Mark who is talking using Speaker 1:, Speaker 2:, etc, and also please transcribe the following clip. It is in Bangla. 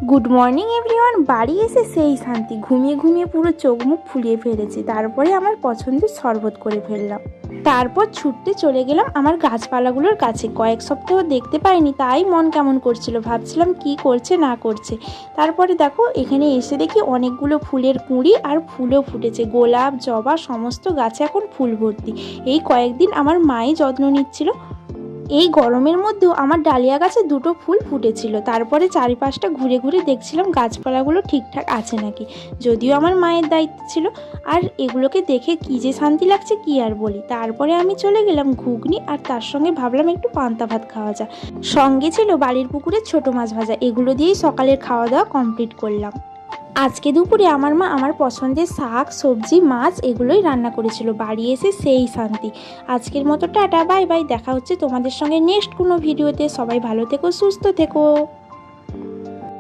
Speaker 1: Good morning everyone. বাড়ি এসে সেই শান্তি, ঘুমিয়ে ঘুমিয়ে পুরো চোখ মুখ ফুলিয়ে ফেলেছি। তারপরে আমার পছন্দের শরবত করে ফেললাম। তারপর ছুটতে চলে গেলাম আমার গাছপালাগুলোর কাছে। কয়েক সপ্তাহ দেখতে পাইনি, তাই মন কেমন করছিল, ভাবছিলাম কি করছে না করছে। তারপরে দেখো এখানে এসে দেখি অনেকগুলো ফুলের কুঁড়ি আর ফুলও ফুটেছে। গোলাপ, জবা সমস্ত গাছে এখন ফুল ভর্তি। এই কয়েকদিন আমার মাই যত্ন নিচ্ছিল। এই গরমের মধ্যেও আমার ডালিয়া গাছে দুটো ফুল ফুটেছিল। তারপরে চারিপাশটা ঘুরে ঘুরে দেখছিলাম গাছপালাগুলো ঠিকঠাক আছে নাকি, যদিও আমার মায়ের দায়িত্ব ছিল। আর এগুলোকে দেখে কী যে শান্তি লাগছে কি আর বলি। তারপরে আমি চলে গেলাম ঘুগনি, আর তার সঙ্গে ভাবলাম একটু পান্তা ভাত খাওয়া যায়। সঙ্গে ছিল বাড়ির পুকুরের ছোট মাছ ভাজা। এগুলো দিয়েই সকালের খাওয়া দাওয়া কমপ্লিট করলাম। আজকে দুপুরে আমার মা আমার পছন্দের শাক, সবজি, মাছ এগুলোই রান্না করেছিল। বাড়ি এসে সেই শান্তি। আজকের মতো টাটা, বাই বাই। দেখা হচ্ছে তোমাদের সঙ্গে নেক্সট কোনো ভিডিওতে। সবাই ভালো থেকো, সুস্থ থেকো।